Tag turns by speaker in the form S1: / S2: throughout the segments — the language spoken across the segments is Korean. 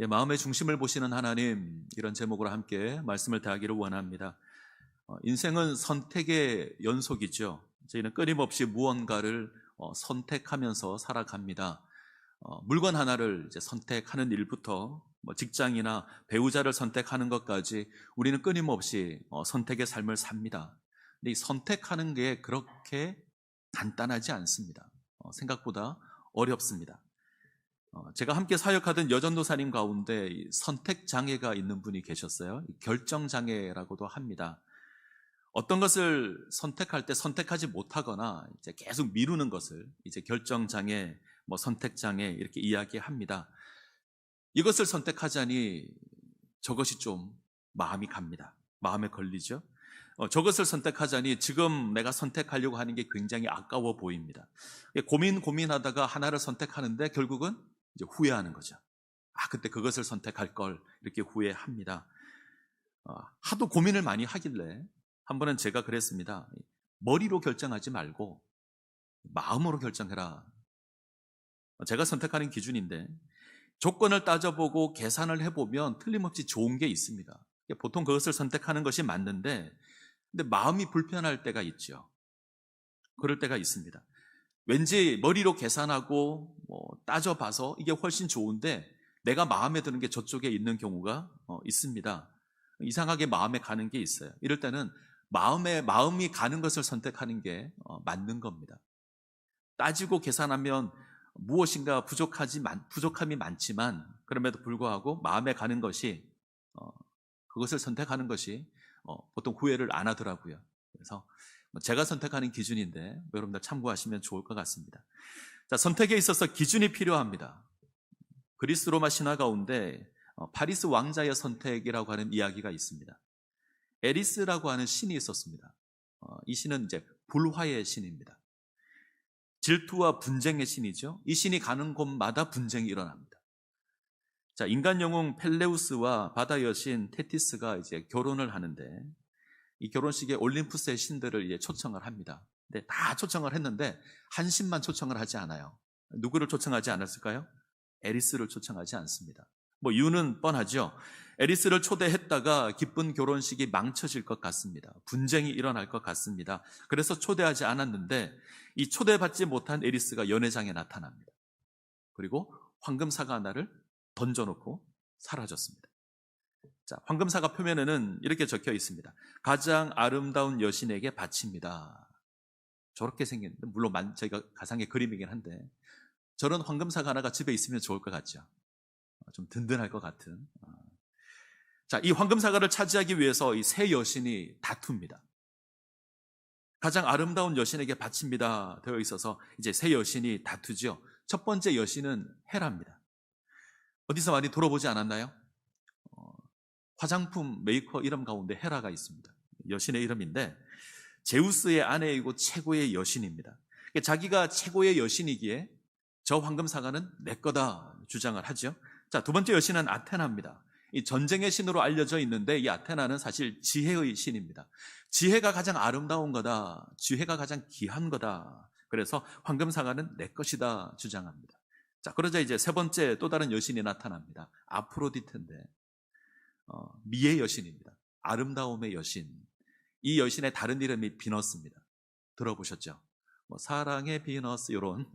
S1: 마음의 중심을 보시는 하나님, 이런 제목으로 함께 말씀을 다하기를 원합니다. 인생은 선택의 연속이죠. 저희는 끊임없이 무언가를 선택하면서 살아갑니다. 물건 하나를 이제 선택하는 일부터 직장이나 배우자를 선택하는 것까지 우리는 끊임없이 선택의 삶을 삽니다. 근데 이 선택하는 게 그렇게 간단하지 않습니다. 생각보다 어렵습니다. 제가 함께 사역하던 여전도사님 가운데 이 선택 장애가 있는 분이 계셨어요. 결정 장애라고도 합니다. 어떤 것을 선택할 때 선택하지 못하거나 이제 계속 미루는 것을 이제 결정 장애, 선택 장애 이렇게 이야기합니다. 이것을 선택하자니 저것이 좀 마음이 갑니다. 마음에 걸리죠. 저것을 선택하자니 지금 내가 선택하려고 하는 게 굉장히 아까워 보입니다. 고민하다가 하나를 선택하는데 결국은 이제 후회하는 거죠. 그때 그것을 선택할 걸 이렇게 후회합니다. 하도 고민을 많이 하길래 한 번은 제가 그랬습니다. 머리로 결정하지 말고 마음으로 결정해라. 제가 선택하는 기준인데 조건을 따져보고 계산을 해보면 틀림없이 좋은 게 있습니다. 보통 그것을 선택하는 것이 맞는데 근데 마음이 불편할 때가 있죠. 그럴 때가 있습니다. 왠지 머리로 계산하고 따져봐서 이게 훨씬 좋은데 내가 마음에 드는 게 저쪽에 있는 경우가 있습니다. 이상하게 마음에 가는 게 있어요. 이럴 때는 마음이 가는 것을 선택하는 게 맞는 겁니다. 따지고 계산하면 무엇인가 부족함이 많지만 그럼에도 불구하고 마음에 가는 것이 그것을 선택하는 것이 보통 후회를 안 하더라고요. 그래서 제가 선택하는 기준인데 여러분들 참고하시면 좋을 것 같습니다. 자, 선택에 있어서 기준이 필요합니다. 그리스 로마 신화 가운데 파리스 왕자의 선택이라고 하는 이야기가 있습니다. 에리스라고 하는 신이 있었습니다. 이 신은 이제 불화의 신입니다. 질투와 분쟁의 신이죠. 이 신이 가는 곳마다 분쟁이 일어납니다. 자, 인간 영웅 펠레우스와 바다 여신 테티스가 이제 결혼을 하는데 이 결혼식에 올림푸스의 신들을 이제 초청을 합니다. 근데 다 초청을 했는데 한 신만 초청을 하지 않아요. 누구를 초청하지 않았을까요? 에리스를 초청하지 않습니다. 이유는 뻔하죠. 에리스를 초대했다가 기쁜 결혼식이 망쳐질 것 같습니다. 분쟁이 일어날 것 같습니다. 그래서 초대하지 않았는데 이 초대받지 못한 에리스가 연회장에 나타납니다. 그리고 황금사과 하나를 던져놓고 사라졌습니다. 자, 황금사과 표면에는 이렇게 적혀 있습니다. 가장 아름다운 여신에게 바칩니다. 저렇게 생겼는데 물론 저희가 가상의 그림이긴 한데 저런 황금사과 하나가 집에 있으면 좋을 것 같죠. 좀 든든할 것 같은. 자, 이 황금사과를 차지하기 위해서 이 세 여신이 다툽니다. 가장 아름다운 여신에게 바칩니다 되어 있어서 이제 세 여신이 다투죠. 첫 번째 여신은 헤라입니다. 어디서 많이 들어보지 않았나요? 화장품 메이커 이름 가운데 헤라가 있습니다. 여신의 이름인데 제우스의 아내이고 최고의 여신입니다. 자기가 최고의 여신이기에 저 황금사과는 내 거다 주장을 하죠. 자, 두 번째 여신은 아테나입니다. 이 전쟁의 신으로 알려져 있는데 이 아테나는 사실 지혜의 신입니다. 지혜가 가장 아름다운 거다. 지혜가 가장 귀한 거다. 그래서 황금사과는 내 것이다 주장합니다. 자, 그러자 이제 세 번째 또 다른 여신이 나타납니다. 아프로디테인데 미의 여신입니다. 아름다움의 여신. 이 여신의 다른 이름이 비너스입니다. 들어보셨죠? 사랑의 비너스 이런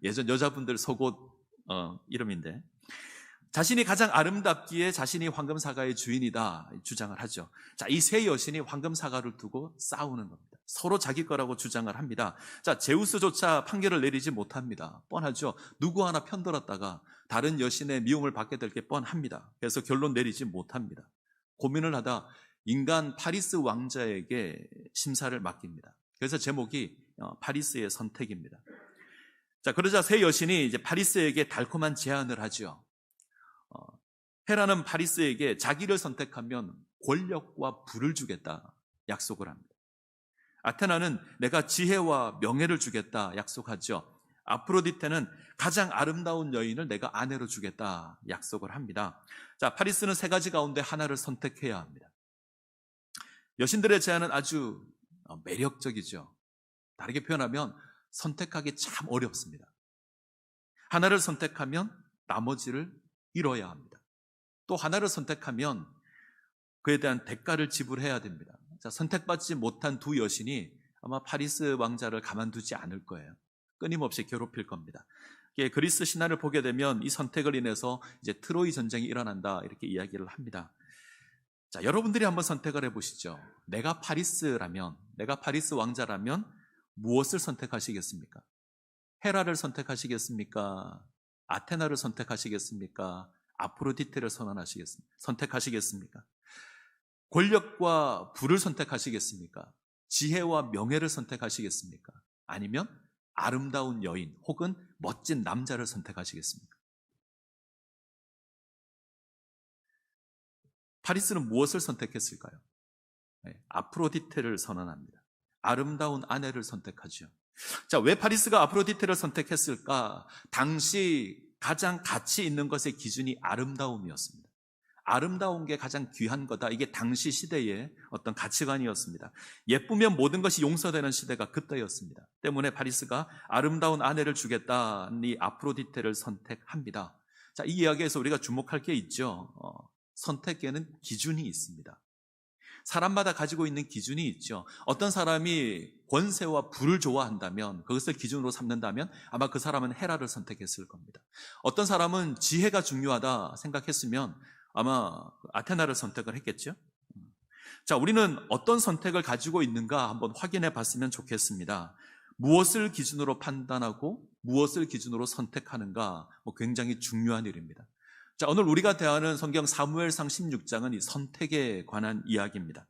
S1: 예전 여자분들 속옷 이름인데 자신이 가장 아름답기에 자신이 황금사과의 주인이다 주장을 하죠. 자, 이 세 여신이 황금사과를 두고 싸우는 겁니다. 서로 자기 거라고 주장을 합니다. 자, 제우스조차 판결을 내리지 못합니다. 뻔하죠. 누구 하나 편들었다가 다른 여신의 미움을 받게 될 게 뻔합니다. 그래서 결론 내리지 못합니다. 고민을 하다 인간 파리스 왕자에게 심사를 맡깁니다. 그래서 제목이 파리스의 선택입니다. 자, 그러자 세 여신이 이제 파리스에게 달콤한 제안을 하죠. 헤라는 파리스에게 자기를 선택하면 권력과 부를 주겠다 약속을 합니다. 아테나는 내가 지혜와 명예를 주겠다 약속하죠. 아프로디테는 가장 아름다운 여인을 내가 아내로 주겠다 약속을 합니다. 자, 파리스는 세 가지 가운데 하나를 선택해야 합니다. 여신들의 제안은 아주 매력적이죠. 다르게 표현하면 선택하기 참 어렵습니다. 하나를 선택하면 나머지를 잃어야 합니다. 또 하나를 선택하면 그에 대한 대가를 지불해야 됩니다. 자, 선택받지 못한 두 여신이 아마 파리스 왕자를 가만두지 않을 거예요. 끊임없이 괴롭힐 겁니다. 그리스 신화를 보게 되면 이 선택을 인해서 이제 트로이 전쟁이 일어난다 이렇게 이야기를 합니다. 자, 여러분들이 한번 선택을 해보시죠. 내가 파리스 왕자라면 무엇을 선택하시겠습니까? 헤라를 선택하시겠습니까? 아테나를 선택하시겠습니까? 아프로디테를 선택하시겠습니까? 권력과 부를 선택하시겠습니까? 지혜와 명예를 선택하시겠습니까? 아니면 아름다운 여인 혹은 멋진 남자를 선택하시겠습니까? 파리스는 무엇을 선택했을까요? 아프로디테를 선언합니다. 아름다운 아내를 선택하죠. 자, 왜 파리스가 아프로디테를 선택했을까? 당시 가장 가치 있는 것의 기준이 아름다움이었습니다. 아름다운 게 가장 귀한 거다. 이게 당시 시대의 어떤 가치관이었습니다. 예쁘면 모든 것이 용서되는 시대가 그때였습니다. 때문에 파리스가 아름다운 아내를 주겠다니 아프로디테를 선택합니다. 자, 이 이야기에서 우리가 주목할 게 있죠. 선택에는 기준이 있습니다. 사람마다 가지고 있는 기준이 있죠. 어떤 사람이 권세와 부를 좋아한다면, 그것을 기준으로 삼는다면 아마 그 사람은 헤라를 선택했을 겁니다. 어떤 사람은 지혜가 중요하다 생각했으면 아마 아테나를 선택을 했겠죠. 자, 우리는 어떤 선택을 가지고 있는가 한번 확인해 봤으면 좋겠습니다. 무엇을 기준으로 판단하고 무엇을 기준으로 선택하는가 굉장히 중요한 일입니다. 자, 오늘 우리가 대하는 성경 사무엘상 16장은 이 선택에 관한 이야기입니다.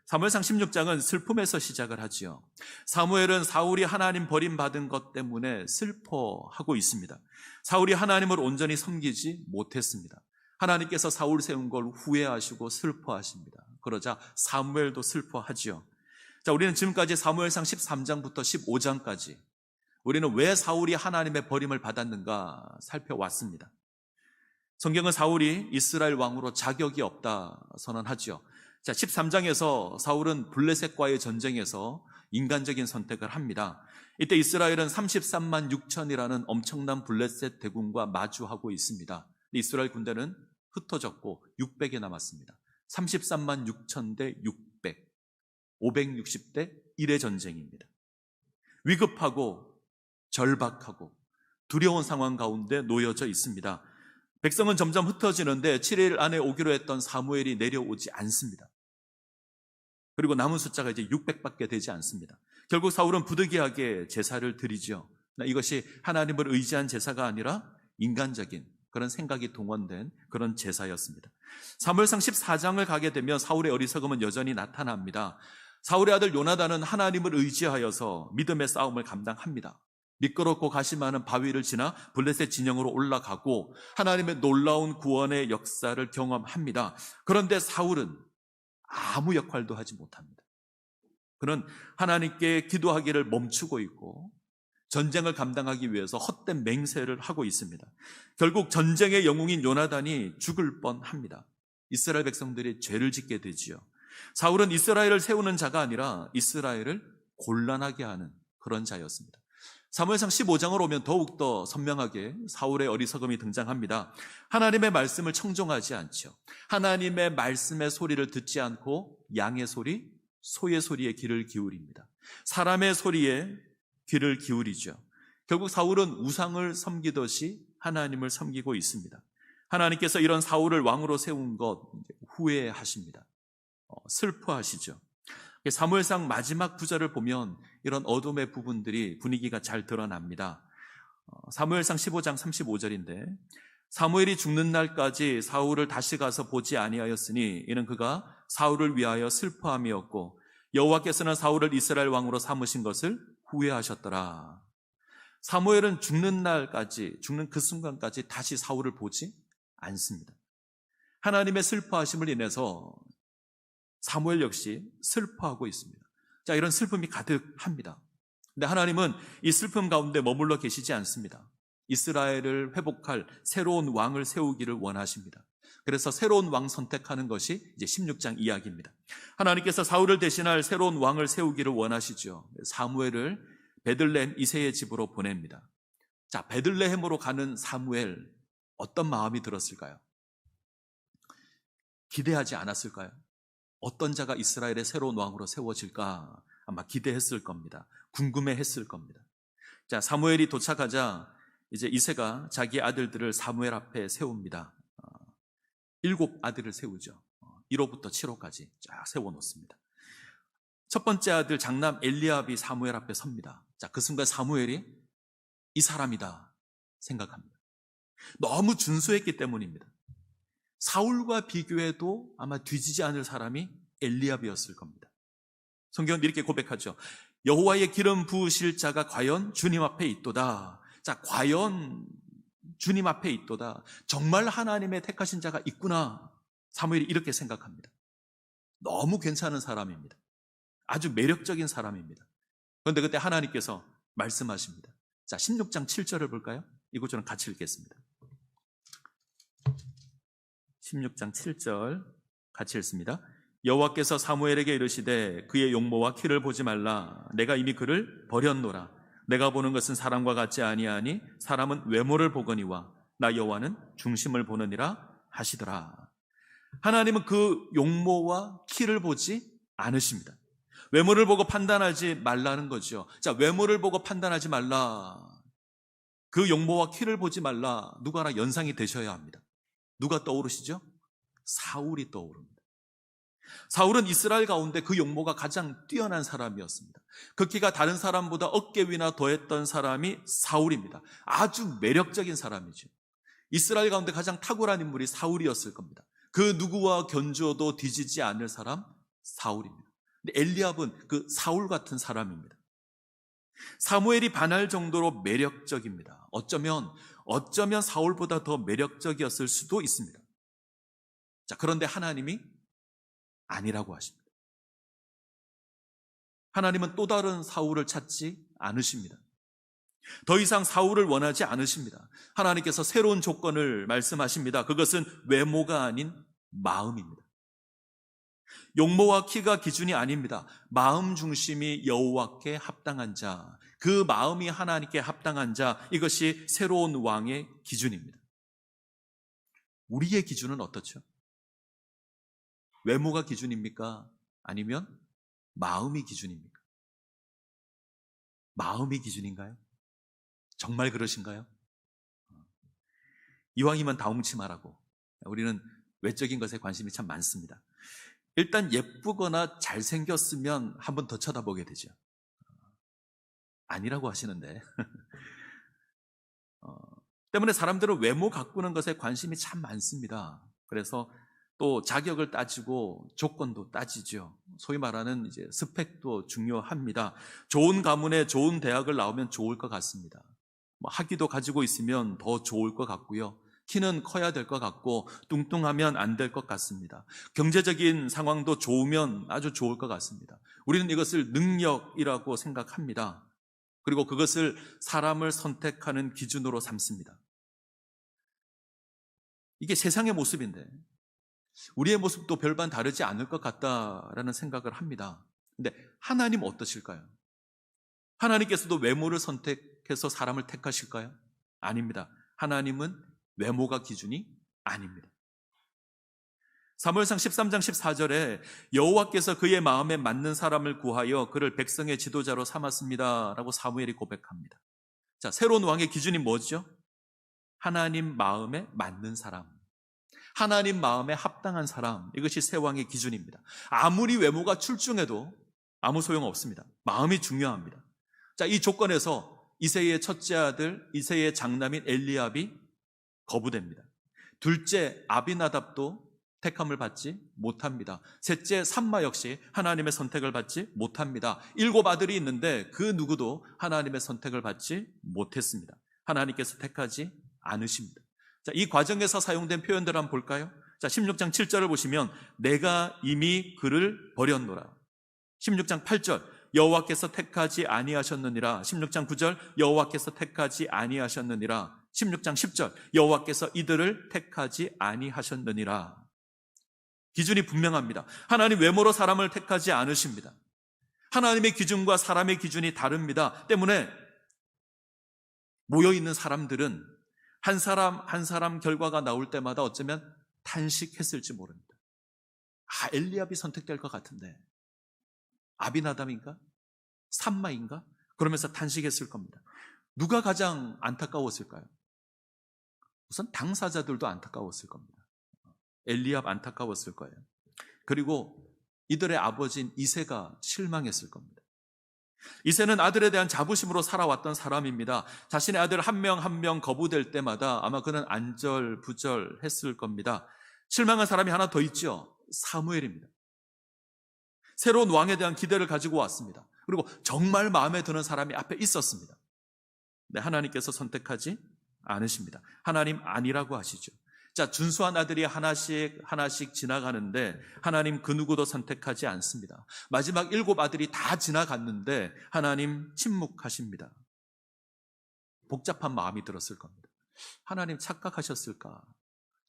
S1: 사무엘상 16장은 슬픔에서 시작을 하지요. 사무엘은 사울이 하나님 버림받은 것 때문에 슬퍼하고 있습니다. 사울이 하나님을 온전히 섬기지 못했습니다. 하나님께서 사울 세운 걸 후회하시고 슬퍼하십니다. 그러자 사무엘도 슬퍼하지요. 자, 우리는 지금까지 사무엘상 13장부터 15장까지 우리는 왜 사울이 하나님의 버림을 받았는가 살펴왔습니다. 성경은 사울이 이스라엘 왕으로 자격이 없다 선언하지요. 자, 13장에서 사울은 블레셋과의 전쟁에서 인간적인 선택을 합니다. 이때 이스라엘은 33만 6천이라는 엄청난 블레셋 대군과 마주하고 있습니다. 이스라엘 군대는 흩어졌고 600이 남았습니다. 33만 6천 대 600, 560대 1의 전쟁입니다. 위급하고 절박하고 두려운 상황 가운데 놓여져 있습니다. 백성은 점점 흩어지는데 7일 안에 오기로 했던 사무엘이 내려오지 않습니다. 그리고 남은 숫자가 이제 600밖에 되지 않습니다. 결국 사울은 부득이하게 제사를 드리죠. 이것이 하나님을 의지한 제사가 아니라 인간적인 그런 생각이 동원된 그런 제사였습니다. 사무엘상 14장을 가게 되면 사울의 어리석음은 여전히 나타납니다. 사울의 아들 요나단은 하나님을 의지하여서 믿음의 싸움을 감당합니다. 미끄럽고 가시 많은 바위를 지나 블레셋 진영으로 올라가고 하나님의 놀라운 구원의 역사를 경험합니다. 그런데 사울은 아무 역할도 하지 못합니다. 그는 하나님께 기도하기를 멈추고 있고 전쟁을 감당하기 위해서 헛된 맹세를 하고 있습니다. 결국 전쟁의 영웅인 요나단이 죽을 뻔합니다. 이스라엘 백성들이 죄를 짓게 되지요. 사울은 이스라엘을 세우는 자가 아니라 이스라엘을 곤란하게 하는 그런 자였습니다. 사무엘상 15장으로 오면 더욱더 선명하게 사울의 어리석음이 등장합니다. 하나님의 말씀을 청종하지 않죠. 하나님의 말씀의 소리를 듣지 않고 양의 소리, 소의 소리에 귀를 기울입니다. 사람의 소리에 귀를 기울이죠. 결국 사울은 우상을 섬기듯이 하나님을 섬기고 있습니다. 하나님께서 이런 사울을 왕으로 세운 것 후회하십니다. 슬퍼하시죠. 사무엘상 마지막 구절을 보면 이런 어둠의 부분들이 분위기가 잘 드러납니다. 사무엘상 15장 35절인데 사무엘이 죽는 날까지 사울을 다시 가서 보지 아니하였으니 이는 그가 사울을 위하여 슬퍼함이었고 여호와께서는 사울을 이스라엘 왕으로 삼으신 것을 후회하셨더라. 사무엘은 죽는 날까지, 죽는 그 순간까지 다시 사울을 보지 않습니다. 하나님의 슬퍼하심을 인해서 사무엘 역시 슬퍼하고 있습니다. 자, 이런 슬픔이 가득합니다. 근데 하나님은 이 슬픔 가운데 머물러 계시지 않습니다. 이스라엘을 회복할 새로운 왕을 세우기를 원하십니다. 그래서 새로운 왕 선택하는 것이 이제 16장 이야기입니다. 하나님께서 사울을 대신할 새로운 왕을 세우기를 원하시죠. 사무엘을 베들레헴 이새의 집으로 보냅니다. 자, 베들레헴으로 가는 사무엘 어떤 마음이 들었을까요? 기대하지 않았을까요? 어떤 자가 이스라엘의 새로운 왕으로 세워질까 아마 기대했을 겁니다. 궁금해했을 겁니다. 자, 사무엘이 도착하자 이제 이새가 자기 아들들을 사무엘 앞에 세웁니다. 7 아들을 세우죠. 1호부터 7호까지 쫙 세워놓습니다. 첫 번째 아들 장남 엘리압이 사무엘 앞에 섭니다. 자, 그 순간 사무엘이 이 사람이다 생각합니다. 너무 준수했기 때문입니다. 사울과 비교해도 아마 뒤지지 않을 사람이 엘리압이었을 겁니다. 성경은 이렇게 고백하죠. 여호와의 기름 부으실 자가 과연 주님 앞에 있도다. 자, 과연 주님 앞에 있도다. 정말 하나님의 택하신 자가 있구나. 사무엘이 이렇게 생각합니다. 너무 괜찮은 사람입니다. 아주 매력적인 사람입니다. 그런데 그때 하나님께서 말씀하십니다. 자, 16장 7절을 볼까요? 이것처럼 같이 읽겠습니다. 16장 7절 같이 읽습니다. 여호와께서 사무엘에게 이르시되 그의 용모와 키를 보지 말라. 내가 이미 그를 버렸노라. 내가 보는 것은 사람과 같지 아니하니 사람은 외모를 보거니와 나 여호와는 중심을 보느니라 하시더라. 하나님은 그 용모와 키를 보지 않으십니다. 외모를 보고 판단하지 말라는 거죠. 자, 외모를 보고 판단하지 말라. 그 용모와 키를 보지 말라. 누가 하나 연상이 되셔야 합니다. 누가 떠오르시죠? 사울이 떠오릅니다. 사울은 이스라엘 가운데 그 용모가 가장 뛰어난 사람이었습니다. 그 키가 다른 사람보다 어깨 위나 더했던 사람이 사울입니다. 아주 매력적인 사람이죠. 이스라엘 가운데 가장 탁월한 인물이 사울이었을 겁니다. 그 누구와 견주어도 뒤지지 않을 사람 사울입니다. 근데 엘리압은 그 사울 같은 사람입니다. 사무엘이 반할 정도로 매력적입니다. 어쩌면 사울보다 더 매력적이었을 수도 있습니다. 자, 그런데 하나님이 아니라고 하십니다. 하나님은 또 다른 사울을 찾지 않으십니다. 더 이상 사울을 원하지 않으십니다. 하나님께서 새로운 조건을 말씀하십니다. 그것은 외모가 아닌 마음입니다. 용모와 키가 기준이 아닙니다. 마음 중심이 여호와께 합당한 자, 그 마음이 하나님께 합당한 자, 이것이 새로운 왕의 기준입니다. 우리의 기준은 어떻죠? 외모가 기준입니까? 아니면 마음이 기준입니까? 마음이 기준인가요? 정말 그러신가요? 이왕이면 다홍치마라고. 우리는 외적인 것에 관심이 참 많습니다. 일단 예쁘거나 잘생겼으면 한 번 더 쳐다보게 되죠. 아니라고 하시는데. 때문에 사람들은 외모 가꾸는 것에 관심이 참 많습니다. 그래서 또 자격을 따지고 조건도 따지죠. 소위 말하는 이제 스펙도 중요합니다. 좋은 가문에 좋은 대학을 나오면 좋을 것 같습니다. 학위도 가지고 있으면 더 좋을 것 같고요. 키는 커야 될 것 같고 뚱뚱하면 안 될 것 같습니다. 경제적인 상황도 좋으면 아주 좋을 것 같습니다. 우리는 이것을 능력이라고 생각합니다. 그리고 그것을 사람을 선택하는 기준으로 삼습니다. 이게 세상의 모습인데 우리의 모습도 별반 다르지 않을 것 같다라는 생각을 합니다. 근데 하나님 어떠실까요? 하나님께서도 외모를 선택해서 사람을 택하실까요? 아닙니다. 하나님은 외모가 기준이 아닙니다. 사무엘상 13장 14절에 여호와께서 그의 마음에 맞는 사람을 구하여 그를 백성의 지도자로 삼았습니다 라고 사무엘이 고백합니다. 자, 새로운 왕의 기준이 뭐죠? 하나님 마음에 맞는 사람, 하나님 마음에 합당한 사람, 이것이 새 왕의 기준입니다. 아무리 외모가 출중해도 아무 소용없습니다. 마음이 중요합니다. 자, 이 조건에서 이새의 첫째 아들, 이새의 장남인 엘리압이 거부됩니다. 둘째 아비나답도 택함을 받지 못합니다. 셋째 삼마 역시 하나님의 선택을 받지 못합니다. 7 아들이 있는데 그 누구도 하나님의 선택을 받지 못했습니다. 하나님께서 택하지 않으십니다. 자, 이 과정에서 사용된 표현들 한번 볼까요? 자, 16장 7절을 보시면 내가 이미 그를 버렸노라. 16장 8절 여호와께서 택하지 아니하셨느니라. 16장 9절 여호와께서 택하지 아니하셨느니라. 16장 10절 여호와께서 이들을 택하지 아니하셨느니라. 기준이 분명합니다. 하나님 외모로 사람을 택하지 않으십니다. 하나님의 기준과 사람의 기준이 다릅니다. 때문에 모여있는 사람들은 한 사람 한 사람 결과가 나올 때마다 어쩌면 탄식했을지 모릅니다. 엘리압이 선택될 것 같은데, 아비나답인가? 삼마인가? 그러면서 탄식했을 겁니다. 누가 가장 안타까웠을까요? 우선 당사자들도 안타까웠을 겁니다. 엘리압 안타까웠을 거예요. 그리고 이들의 아버지인 이새가 실망했을 겁니다. 이새는 아들에 대한 자부심으로 살아왔던 사람입니다. 자신의 아들 한 명 한 명 거부될 때마다 아마 그는 안절부절했을 겁니다. 실망한 사람이 하나 더 있죠. 사무엘입니다. 새로운 왕에 대한 기대를 가지고 왔습니다. 그리고 정말 마음에 드는 사람이 앞에 있었습니다. 네, 하나님께서 선택하지 않으십니다. 하나님 아니라고 하시죠. 자, 준수한 아들이 하나씩 지나가는데 하나님 그 누구도 선택하지 않습니다. 마지막 7 아들이 다 지나갔는데 하나님 침묵하십니다. 복잡한 마음이 들었을 겁니다. 하나님 착각하셨을까?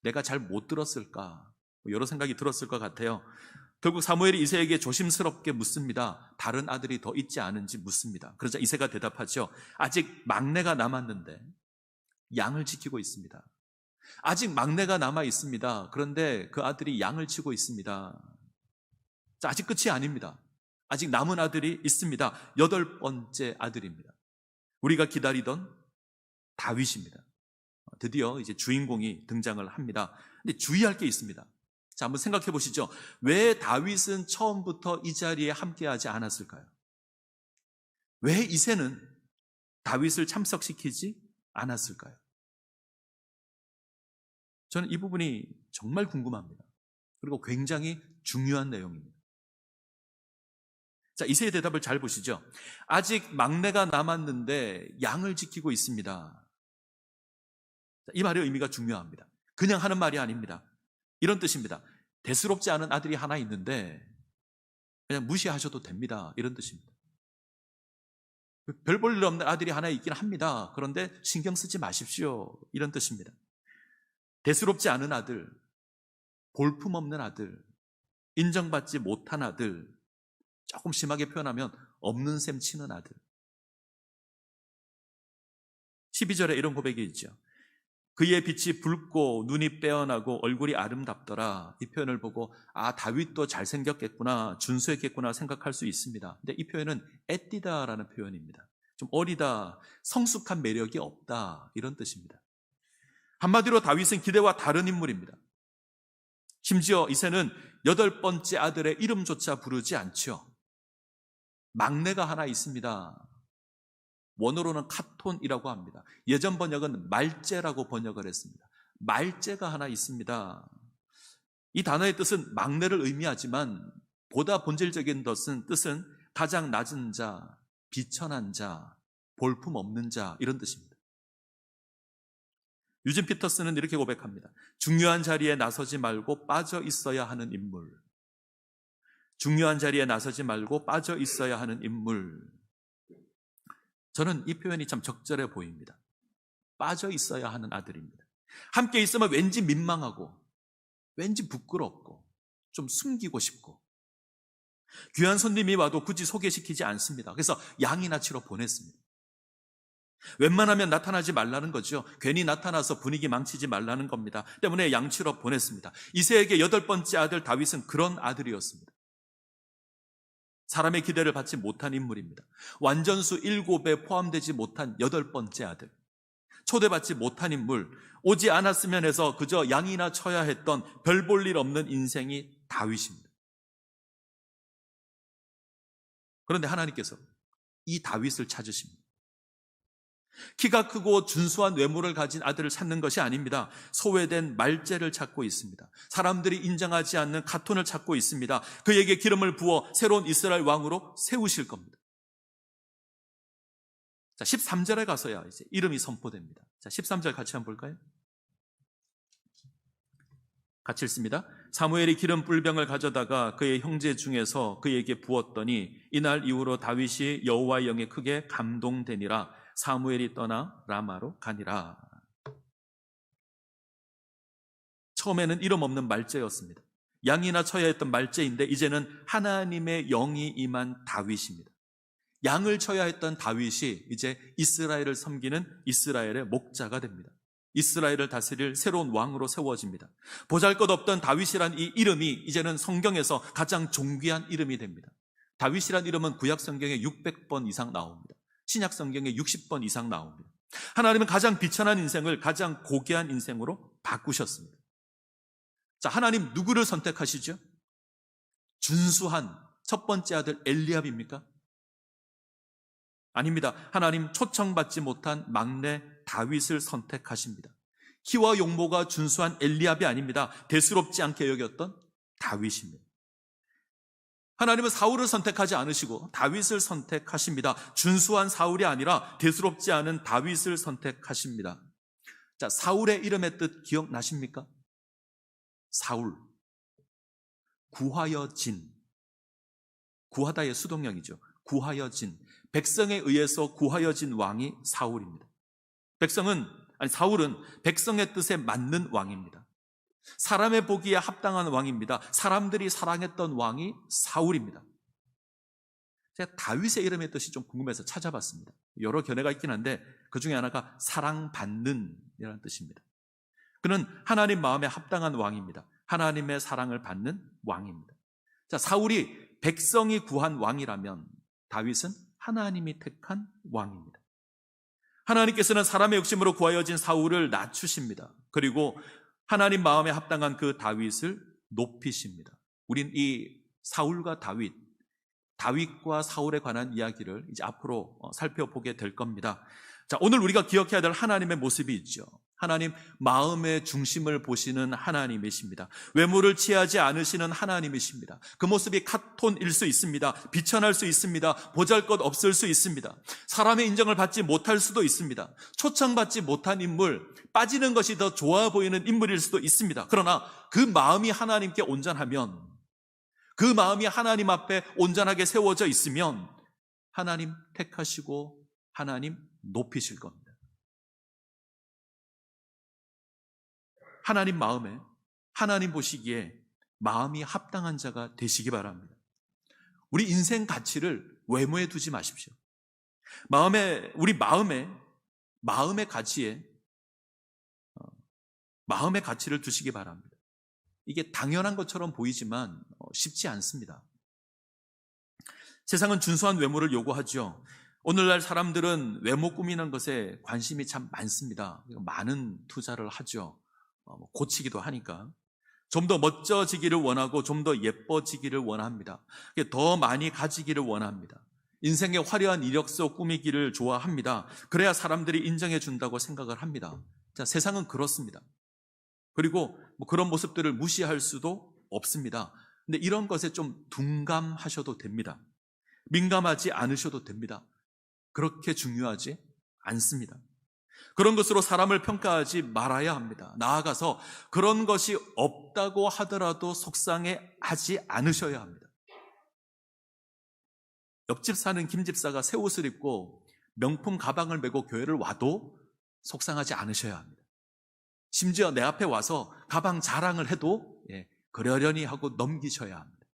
S1: 내가 잘 못 들었을까? 여러 생각이 들었을 것 같아요. 결국 사무엘이 이새에게 조심스럽게 묻습니다. 다른 아들이 더 있지 않은지 묻습니다. 그러자 이새가 대답하죠. 아직 막내가 남았는데 양을 지키고 있습니다. 아직 막내가 남아 있습니다. 그런데 그 아들이 양을 치고 있습니다. 자, 아직 끝이 아닙니다. 아직 남은 아들이 있습니다. 8번째 아들입니다. 우리가 기다리던 다윗입니다. 드디어 이제 주인공이 등장을 합니다. 근데 주의할 게 있습니다. 자, 한번 생각해 보시죠. 왜 다윗은 처음부터 이 자리에 함께하지 않았을까요? 왜 이새는 다윗을 참석시키지 않았을까요? 저는 이 부분이 정말 궁금합니다. 그리고 굉장히 중요한 내용입니다. 자, 이새의 대답을 잘 보시죠. 아직 막내가 남았는데 양을 지키고 있습니다. 자, 이 말의 의미가 중요합니다. 그냥 하는 말이 아닙니다. 이런 뜻입니다. 대수롭지 않은 아들이 하나 있는데 그냥 무시하셔도 됩니다. 이런 뜻입니다. 별 볼 일 없는 아들이 하나 있긴 합니다. 그런데 신경 쓰지 마십시오. 이런 뜻입니다. 대수롭지 않은 아들, 볼품없는 아들, 인정받지 못한 아들, 조금 심하게 표현하면 없는 셈 치는 아들. 12절에 이런 고백이 있죠. 그의 빛이 붉고 눈이 빼어나고 얼굴이 아름답더라. 이 표현을 보고 다윗도 잘생겼겠구나, 준수했겠구나 생각할 수 있습니다. 근데 이 표현은 애띠다라는 표현입니다. 좀 어리다, 성숙한 매력이 없다, 이런 뜻입니다. 한마디로 다윗은 기대와 다른 인물입니다. 심지어 이새는 8번째 아들의 이름조차 부르지 않죠. 막내가 하나 있습니다. 원어로는 카톤이라고 합니다. 예전 번역은 말째라고 번역을 했습니다. 말째가 하나 있습니다. 이 단어의 뜻은 막내를 의미하지만 보다 본질적인 뜻은 가장 낮은 자, 비천한 자, 볼품 없는 자, 이런 뜻입니다. 유진 피터스는 이렇게 고백합니다. 중요한 자리에 나서지 말고 빠져 있어야 하는 인물. 중요한 자리에 나서지 말고 빠져 있어야 하는 인물. 저는 이 표현이 참 적절해 보입니다. 빠져 있어야 하는 아들입니다. 함께 있으면 왠지 민망하고, 왠지 부끄럽고, 좀 숨기고 싶고, 귀한 손님이 와도 굳이 소개시키지 않습니다. 그래서 양이나 치러 보냈습니다. 웬만하면 나타나지 말라는 거죠. 괜히 나타나서 분위기 망치지 말라는 겁니다. 때문에 양치러 보냈습니다. 이새에게 8번째 아들 다윗은 그런 아들이었습니다. 사람의 기대를 받지 못한 인물입니다. 완전수 7에 포함되지 못한 8번째 아들, 초대받지 못한 인물, 오지 않았으면 해서 그저 양이나 쳐야 했던 별 볼 일 없는 인생이 다윗입니다. 그런데 하나님께서 이 다윗을 찾으십니다. 키가 크고 준수한 외모를 가진 아들을 찾는 것이 아닙니다. 소외된 말째를 찾고 있습니다. 사람들이 인정하지 않는 카톤을 찾고 있습니다. 그에게 기름을 부어 새로운 이스라엘 왕으로 세우실 겁니다. 자, 13절에 가서야 이제 이름이 선포됩니다. 자, 13절 같이 한번 볼까요? 같이 읽습니다. 사무엘이 기름 뿔병을 가져다가 그의 형제 중에서 그에게 부었더니 이날 이후로 다윗이 여호와의 영에 크게 감동되니라. 사무엘이 떠나 라마로 가니라. 처음에는 이름 없는 말째였습니다. 양이나 쳐야 했던 말째인데 이제는 하나님의 영이 임한 다윗입니다. 양을 쳐야 했던 다윗이 이제 이스라엘을 섬기는 이스라엘의 목자가 됩니다. 이스라엘을 다스릴 새로운 왕으로 세워집니다. 보잘것없던 다윗이란 이 이름이 이제는 성경에서 가장 존귀한 이름이 됩니다. 다윗이란 이름은 구약 성경에 600번 이상 나옵니다. 신약 성경에 60번 이상 나옵니다. 하나님은 가장 비천한 인생을 가장 고귀한 인생으로 바꾸셨습니다. 자, 하나님 누구를 선택하시죠? 준수한 첫 번째 아들 엘리압입니까? 아닙니다. 하나님 초청받지 못한 막내 다윗을 선택하십니다. 키와 용모가 준수한 엘리압이 아닙니다. 대수롭지 않게 여겼던 다윗입니다. 하나님은 사울을 선택하지 않으시고 다윗을 선택하십니다. 준수한 사울이 아니라 대수롭지 않은 다윗을 선택하십니다. 자, 사울의 이름의 뜻 기억나십니까? 사울, 구하여진, 구하다의 수동형이죠. 구하여진, 백성에 의해서 구하여진 왕이 사울입니다. 사울은 백성의 뜻에 맞는 왕입니다. 사람의 보기에 합당한 왕입니다. 사람들이 사랑했던 왕이 사울입니다. 제가 다윗의 이름의 뜻이 좀 궁금해서 찾아봤습니다. 여러 견해가 있긴 한데 그 중에 하나가 사랑받는 이라는 뜻입니다. 그는 하나님 마음에 합당한 왕입니다. 하나님의 사랑을 받는 왕입니다. 자, 사울이 백성이 구한 왕이라면 다윗은 하나님이 택한 왕입니다. 하나님께서는 사람의 욕심으로 구하여진 사울을 낮추십니다. 그리고 하나님 마음에 합당한 그 다윗을 높이십니다. 우린 이 사울과 다윗과 사울에 관한 이야기를 이제 앞으로 살펴보게 될 겁니다. 자, 오늘 우리가 기억해야 될 하나님의 모습이 있죠. 하나님 마음의 중심을 보시는 하나님이십니다. 외모를 취하지 않으시는 하나님이십니다. 그 모습이 카톤일 수 있습니다. 비천할 수 있습니다. 보잘것없을 수 있습니다. 사람의 인정을 받지 못할 수도 있습니다. 초청받지 못한 인물, 빠지는 것이 더 좋아 보이는 인물일 수도 있습니다. 그러나 그 마음이 하나님께 온전하면, 그 마음이 하나님 앞에 온전하게 세워져 있으면 하나님 택하시고 하나님 높이실 겁니다. 하나님 마음에, 하나님 보시기에 마음이 합당한 자가 되시기 바랍니다. 우리 인생 가치를 외모에 두지 마십시오. 우리 마음의 가치에, 마음의 가치를 두시기 바랍니다. 이게 당연한 것처럼 보이지만 쉽지 않습니다. 세상은 준수한 외모를 요구하죠. 오늘날 사람들은 외모 꾸미는 것에 관심이 참 많습니다. 많은 투자를 하죠. 고치기도 하니까. 좀 더 멋져지기를 원하고 좀 더 예뻐지기를 원합니다. 더 많이 가지기를 원합니다. 인생의 화려한 이력서 꾸미기를 좋아합니다. 그래야 사람들이 인정해 준다고 생각을 합니다. 자, 세상은 그렇습니다. 그리고 그런 모습들을 무시할 수도 없습니다. 근데 이런 것에 좀 둔감하셔도 됩니다. 민감하지 않으셔도 됩니다. 그렇게 중요하지 않습니다. 그런 것으로 사람을 평가하지 말아야 합니다. 나아가서 그런 것이 없다고 하더라도 속상해하지 않으셔야 합니다. 옆집 사는 김 집사가 새 옷을 입고 명품 가방을 메고 교회를 와도 속상하지 않으셔야 합니다. 심지어 내 앞에 와서 가방 자랑을 해도 그러려니 하고 넘기셔야 합니다.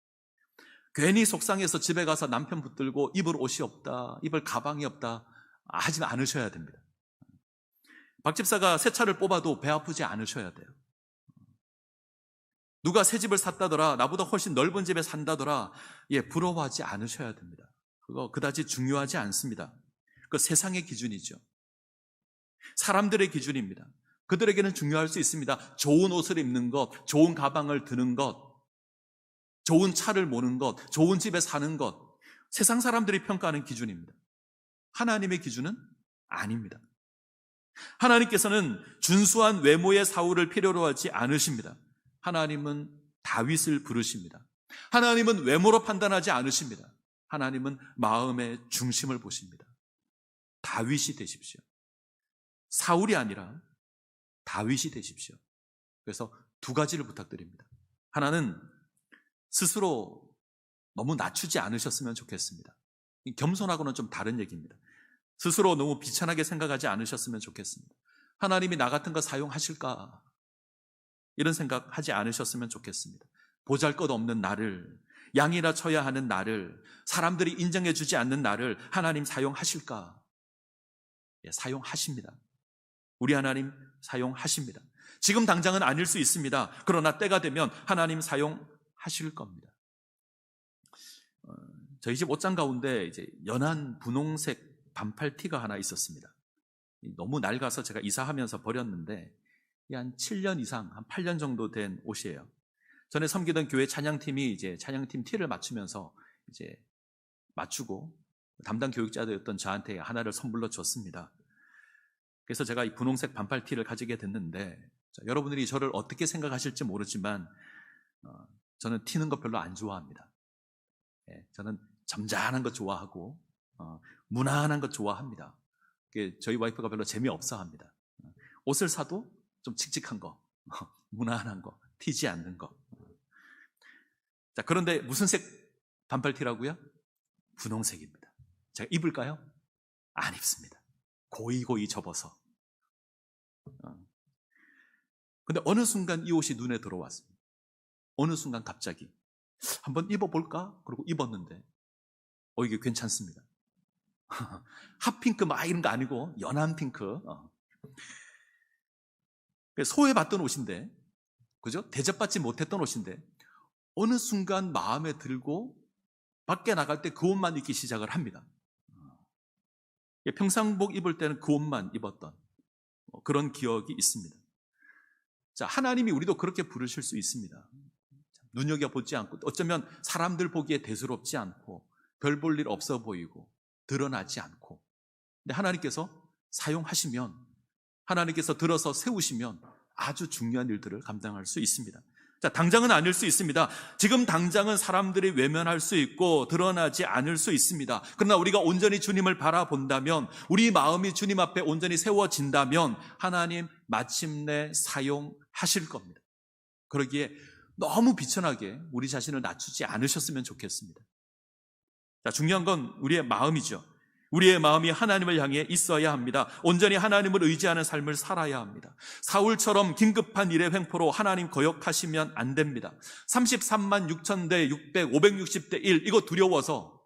S1: 괜히 속상해서 집에 가서 남편 붙들고 입을 옷이 없다, 입을 가방이 없다 하지 않으셔야 됩니다. 박 집사가 새 차를 뽑아도 배 아프지 않으셔야 돼요. 누가 새 집을 샀다더라, 나보다 훨씬 넓은 집에 산다더라, 부러워하지 않으셔야 됩니다. 그거 그다지 중요하지 않습니다. 그 세상의 기준이죠. 사람들의 기준입니다. 그들에게는 중요할 수 있습니다. 좋은 옷을 입는 것, 좋은 가방을 드는 것, 좋은 차를 모는 것, 좋은 집에 사는 것, 세상 사람들이 평가하는 기준입니다. 하나님의 기준은 아닙니다. 하나님께서는 준수한 외모의 사울을 필요로 하지 않으십니다. 하나님은 다윗을 부르십니다. 하나님은 외모로 판단하지 않으십니다. 하나님은 마음의 중심을 보십니다. 다윗이 되십시오. 사울이 아니라 다윗이 되십시오. 그래서 두 가지를 부탁드립니다. 하나는 스스로 너무 낮추지 않으셨으면 좋겠습니다. 겸손하고는 좀 다른 얘기입니다. 스스로 너무 비천하게 생각하지 않으셨으면 좋겠습니다. 하나님이 나 같은 거 사용하실까? 이런 생각하지 않으셨으면 좋겠습니다. 보잘것없는 나를, 양이라 쳐야 하는 나를, 사람들이 인정해 주지 않는 나를 하나님 사용하실까? 사용하십니다. 우리 하나님 사용하십니다. 지금 당장은 아닐 수 있습니다. 그러나 때가 되면 하나님 사용하실 겁니다. 저희 집 옷장 가운데 이제 연한 분홍색 반팔티가 하나 있었습니다. 너무 낡아서 제가 이사하면서 버렸는데 한 7년 이상, 한 8년 정도 된 옷이에요. 전에 섬기던 교회 찬양팀이 이제 찬양팀 티를 맞추면서 이제 맞추고 담당 교육자였던 저한테 하나를 선물로 줬습니다. 그래서 제가 이 분홍색 반팔티를 가지게 됐는데, 여러분들이 저를 어떻게 생각하실지 모르지만 저는 튀는 거 별로 안 좋아합니다. 저는 점잖은 거 좋아하고 무난한 거 좋아합니다. 저희 와이프가 별로 재미없어 합니다. 옷을 사도 좀 칙칙한 거, 무난한 거, 튀지 않는 거. 자, 그런데 무슨 색 반팔티라고요? 분홍색입니다. 제가 입을까요? 안 입습니다. 고이고이 접어서. 근데 어느 순간 이 옷이 눈에 들어왔습니다. 어느 순간 갑자기 한번 입어볼까? 그리고 입었는데 이게 괜찮습니다. 핫핑크 막 이런 거 아니고 연한 핑크. 소외받던 옷인데, 그죠? 대접받지 못했던 옷인데 어느 순간 마음에 들고 밖에 나갈 때 그 옷만 입기 시작을 합니다. 평상복 입을 때는 그 옷만 입었던 그런 기억이 있습니다. 자, 하나님이 우리도 그렇게 부르실 수 있습니다. 눈여겨보지 않고, 어쩌면 사람들 보기에 대수롭지 않고 별 볼 일 없어 보이고 드러나지 않고, 근데 하나님께서 사용하시면, 하나님께서 들어서 세우시면 아주 중요한 일들을 감당할 수 있습니다. 자, 당장은 아닐 수 있습니다. 지금 당장은 사람들이 외면할 수 있고 드러나지 않을 수 있습니다. 그러나 우리가 온전히 주님을 바라본다면, 우리 마음이 주님 앞에 온전히 세워진다면 하나님 마침내 사용하실 겁니다. 그러기에 너무 비천하게 우리 자신을 낮추지 않으셨으면 좋겠습니다. 자, 중요한 건 우리의 마음이죠. 우리의 마음이 하나님을 향해 있어야 합니다. 온전히 하나님을 의지하는 삶을 살아야 합니다. 사울처럼 긴급한 일의 횡포로 하나님 거역하시면 안 됩니다. 33만 6천 대 600, 560대 1, 이거 두려워서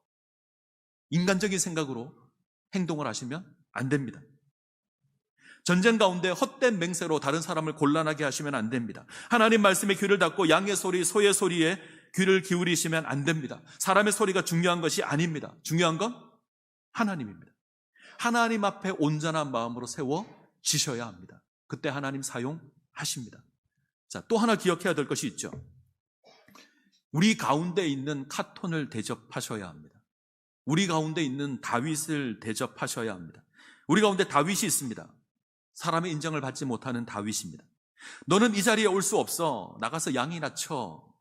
S1: 인간적인 생각으로 행동을 하시면 안 됩니다. 전쟁 가운데 헛된 맹세로 다른 사람을 곤란하게 하시면 안 됩니다. 하나님 말씀에 귀를 닫고 양의 소리, 소의 소리에 귀를 기울이시면 안 됩니다. 사람의 소리가 중요한 것이 아닙니다. 중요한 건 하나님입니다. 하나님 앞에 온전한 마음으로 세워지셔야 합니다. 그때 하나님 사용하십니다. 자, 또 하나 기억해야 될 것이 있죠. 우리 가운데 있는 카톤을 대접하셔야 합니다. 우리 가운데 있는 다윗을 대접하셔야 합니다. 우리 가운데 다윗이 있습니다. 사람의 인정을 받지 못하는 다윗입니다. 너는 이 자리에 올 수 없어. 나가서 양이나 쳐.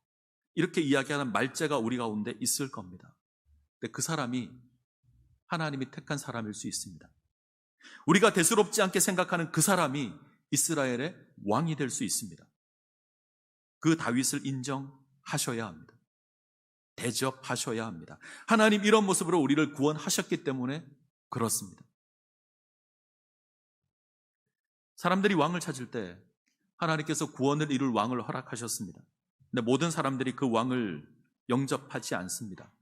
S1: 이렇게 이야기하는 말제가 우리 가운데 있을 겁니다. 근데 그 사람이 하나님이 택한 사람일 수 있습니다. 우리가 대수롭지 않게 생각하는 그 사람이 이스라엘의 왕이 될 수 있습니다. 그 다윗을 인정하셔야 합니다. 대접하셔야 합니다. 하나님 이런 모습으로 우리를 구원하셨기 때문에 그렇습니다. 사람들이 왕을 찾을 때 하나님께서 구원을 이룰 왕을 허락하셨습니다. 근데 모든 사람들이 그 왕을 영접하지 않습니다.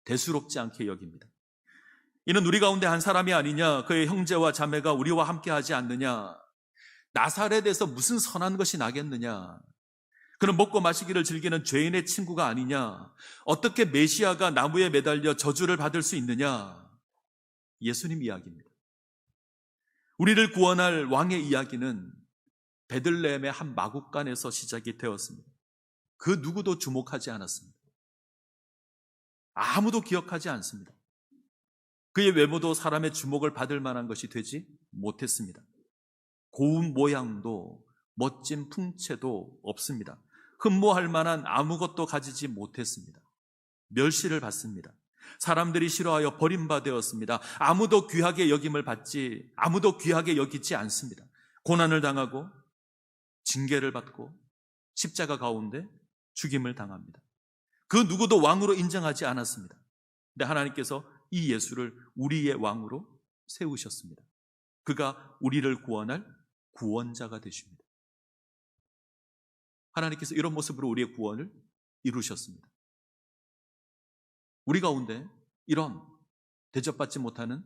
S1: 대수롭지 않게 여깁니다. 이는 우리 가운데 한 사람이 아니냐, 그의 형제와 자매가 우리와 함께하지 않느냐, 나사렛에서 무슨 선한 것이 나겠느냐, 그는 먹고 마시기를 즐기는 죄인의 친구가 아니냐, 어떻게 메시아가 나무에 매달려 저주를 받을 수 있느냐. 예수님 이야기입니다. 우리를 구원할 왕의 이야기는 베들레헴의 한 마국간에서 시작이 되었습니다. 그 누구도 주목하지 않았습니다. 아무도 기억하지 않습니다. 그의 외모도 사람의 주목을 받을 만한 것이 되지 못했습니다. 고운 모양도 멋진 풍채도 없습니다. 흠모할 만한 아무것도 가지지 못했습니다. 멸시를 받습니다. 사람들이 싫어하여 버림받았습니다. 아무도 귀하게 여기지 않습니다. 고난을 당하고 징계를 받고 십자가 가운데 죽임을 당합니다. 그 누구도 왕으로 인정하지 않았습니다. 근데 하나님께서 이 예수를 우리의 왕으로 세우셨습니다. 그가 우리를 구원할 구원자가 되십니다. 하나님께서 이런 모습으로 우리의 구원을 이루셨습니다. 우리 가운데 이런 대접받지 못하는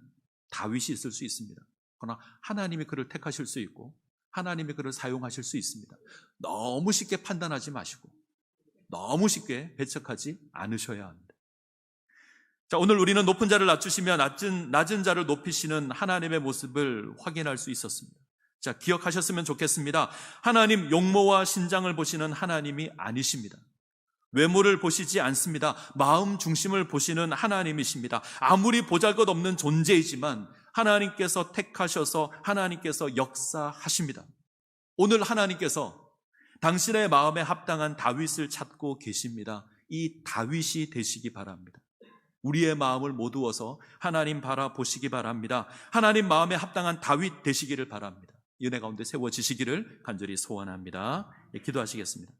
S1: 다윗이 있을 수 있습니다. 그러나 하나님이 그를 택하실 수 있고 하나님이 그를 사용하실 수 있습니다. 너무 쉽게 판단하지 마시고 너무 쉽게 배척하지 않으셔야 합니다. 자, 오늘 우리는 높은 자를 낮추시며 낮은 자를 높이시는 하나님의 모습을 확인할 수 있었습니다. 자, 기억하셨으면 좋겠습니다. 하나님 용모와 신장을 보시는 하나님이 아니십니다. 외모를 보시지 않습니다. 마음 중심을 보시는 하나님이십니다. 아무리 보잘것없는 존재이지만 하나님께서 택하셔서 하나님께서 역사하십니다. 오늘 하나님께서 당신의 마음에 합당한 다윗을 찾고 계십니다. 이 다윗이 되시기 바랍니다. 우리의 마음을 모두어서 하나님 바라보시기 바랍니다. 하나님 마음에 합당한 다윗 되시기를 바랍니다. 은혜 가운데 세워지시기를 간절히 소원합니다. 기도하시겠습니다.